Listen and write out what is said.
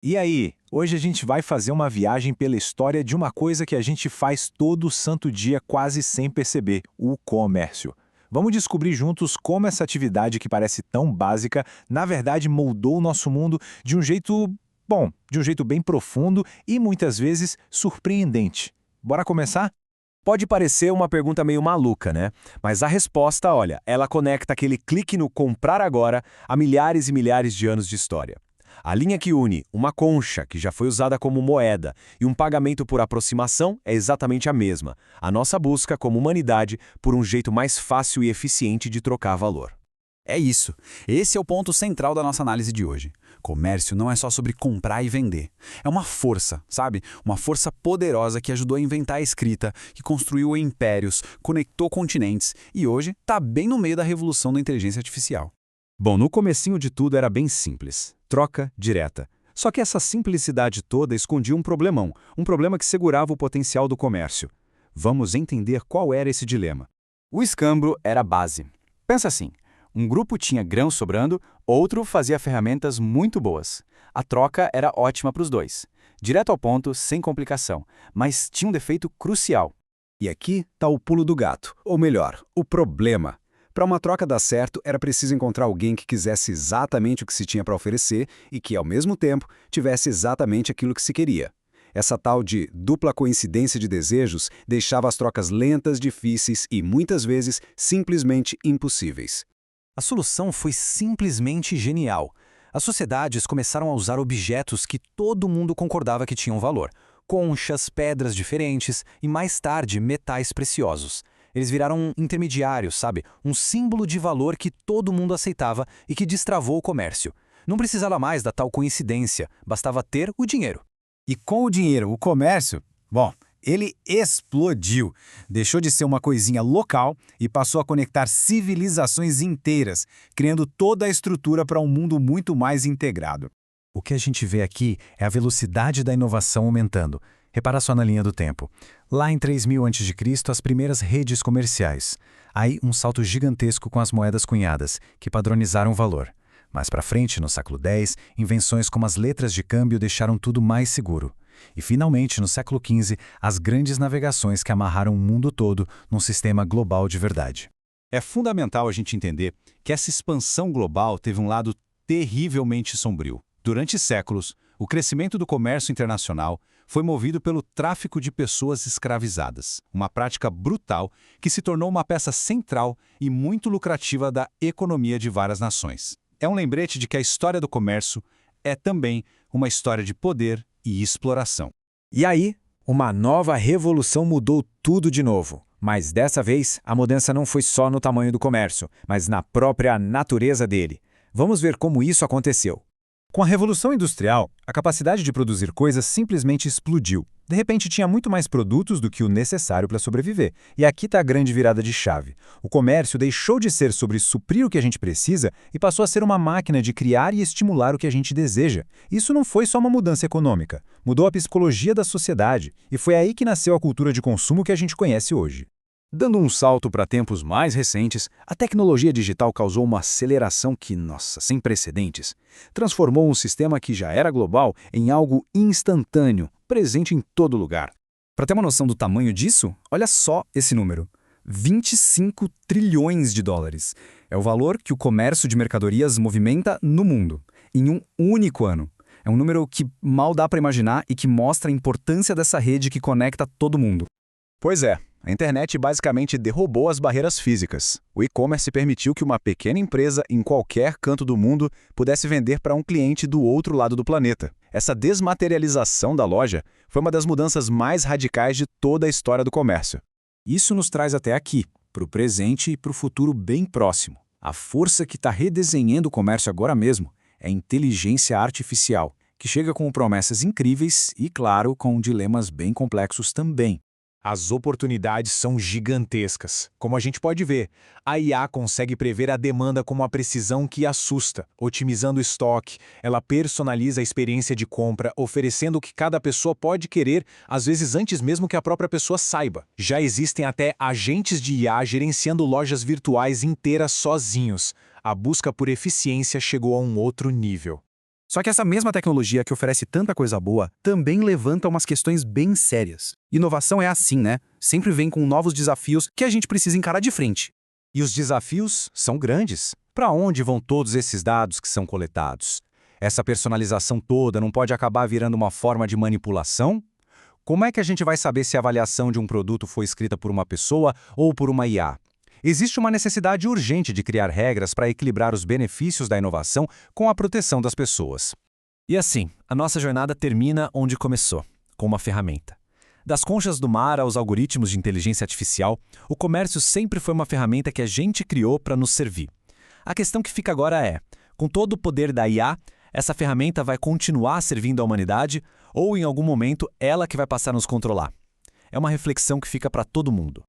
E aí, hoje a gente vai fazer uma viagem pela história de uma coisa que a gente faz todo santo dia quase sem perceber, o comércio. Vamos descobrir juntos como essa atividade que parece tão básica, na verdade moldou o nosso mundo de um jeito, bom, de um jeito bem profundo e muitas vezes surpreendente. Bora começar? Pode parecer uma pergunta meio maluca, né? Mas a resposta, olha, ela conecta aquele clique no comprar agora a milhares e milhares de anos de história. A linha que une uma concha, que já foi usada como moeda, e um pagamento por aproximação é exatamente a mesma. A nossa busca, como humanidade, por um jeito mais fácil e eficiente de trocar valor. É isso. Esse é o ponto central da nossa análise de hoje. Comércio não é só sobre comprar e vender. É uma força, sabe? Uma força poderosa que ajudou a inventar a escrita, que construiu impérios, conectou continentes e hoje está bem no meio da revolução da inteligência artificial. Bom, no comecinho de tudo era bem simples. Troca direta. Só que essa simplicidade toda escondia um problema que segurava o potencial do comércio. Vamos entender qual era esse dilema. O escambro era a base. Pensa assim. Um grupo tinha grãos sobrando, outro fazia ferramentas muito boas. A troca era ótima para os dois. Direto ao ponto, sem complicação. Mas tinha um defeito crucial. E aqui está o pulo do gato, ou melhor, o problema. Para uma troca dar certo, era preciso encontrar alguém que quisesse exatamente o que se tinha para oferecer e que, ao mesmo tempo, tivesse exatamente aquilo que se queria. Essa tal de dupla coincidência de desejos deixava as trocas lentas, difíceis e, muitas vezes, simplesmente impossíveis. A solução foi simplesmente genial. As sociedades começaram a usar objetos que todo mundo concordava que tinham valor. Conchas, pedras diferentes e, mais tarde, metais preciosos. Eles viraram intermediários, sabe? Um símbolo de valor que todo mundo aceitava e que destravou o comércio. Não precisava mais da tal coincidência, bastava ter o dinheiro. E com o dinheiro, o comércio, bom, ele explodiu. Deixou de ser uma coisinha local e passou a conectar civilizações inteiras, criando toda a estrutura para um mundo muito mais integrado. O que a gente vê aqui é a velocidade da inovação aumentando. Repara só na linha do tempo. Lá em 3000 a.C., as primeiras redes comerciais. Aí um salto gigantesco com as moedas cunhadas, que padronizaram o valor. Mais para frente, no século X, invenções como as letras de câmbio deixaram tudo mais seguro. E finalmente, no século XV, as grandes navegações que amarraram o mundo todo num sistema global de verdade. É fundamental a gente entender que essa expansão global teve um lado terrivelmente sombrio. Durante séculos, o crescimento do comércio internacional foi movido pelo tráfico de pessoas escravizadas, uma prática brutal que se tornou uma peça central e muito lucrativa da economia de várias nações. É um lembrete de que a história do comércio é também uma história de poder e exploração. E aí, uma nova revolução mudou tudo de novo. Mas dessa vez, a mudança não foi só no tamanho do comércio, mas na própria natureza dele. Vamos ver como isso aconteceu. Com a Revolução Industrial, a capacidade de produzir coisas simplesmente explodiu. De repente, tinha muito mais produtos do que o necessário para sobreviver. E aqui está a grande virada de chave. O comércio deixou de ser sobre suprir o que a gente precisa e passou a ser uma máquina de criar e estimular o que a gente deseja. Isso não foi só uma mudança econômica. Mudou a psicologia da sociedade. E foi aí que nasceu a cultura de consumo que a gente conhece hoje. Dando um salto para tempos mais recentes, a tecnologia digital causou uma aceleração que, nossa, sem precedentes. Transformou um sistema que já era global em algo instantâneo, presente em todo lugar. Para ter uma noção do tamanho disso, olha só esse número. 25 trilhões de dólares. É o valor que o comércio de mercadorias movimenta no mundo, em um único ano. É um número que mal dá para imaginar e que mostra a importância dessa rede que conecta todo mundo. Pois é. A internet basicamente derrubou as barreiras físicas. O e-commerce permitiu que uma pequena empresa em qualquer canto do mundo pudesse vender para um cliente do outro lado do planeta. Essa desmaterialização da loja foi uma das mudanças mais radicais de toda a história do comércio. Isso nos traz até aqui, para o presente e para o futuro bem próximo. A força que está redesenhando o comércio agora mesmo é a inteligência artificial, que chega com promessas incríveis e, claro, com dilemas bem complexos também. As oportunidades são gigantescas. Como a gente pode ver, a IA consegue prever a demanda com uma precisão que assusta, otimizando o estoque. Ela personaliza a experiência de compra, oferecendo o que cada pessoa pode querer, às vezes antes mesmo que a própria pessoa saiba. Já existem até agentes de IA gerenciando lojas virtuais inteiras sozinhos. A busca por eficiência chegou a um outro nível. Só que essa mesma tecnologia que oferece tanta coisa boa também levanta umas questões bem sérias. Inovação é assim, né? Sempre vem com novos desafios que a gente precisa encarar de frente. E os desafios são grandes. Para onde vão todos esses dados que são coletados? Essa personalização toda não pode acabar virando uma forma de manipulação? Como é que a gente vai saber se a avaliação de um produto foi escrita por uma pessoa ou por uma IA? Existe uma necessidade urgente de criar regras para equilibrar os benefícios da inovação com a proteção das pessoas. E assim, a nossa jornada termina onde começou, com uma ferramenta. Das conchas do mar aos algoritmos de inteligência artificial, o comércio sempre foi uma ferramenta que a gente criou para nos servir. A questão que fica agora é, com todo o poder da IA, essa ferramenta vai continuar servindo à humanidade ou, em algum momento, ela que vai passar a nos controlar? É uma reflexão que fica para todo mundo.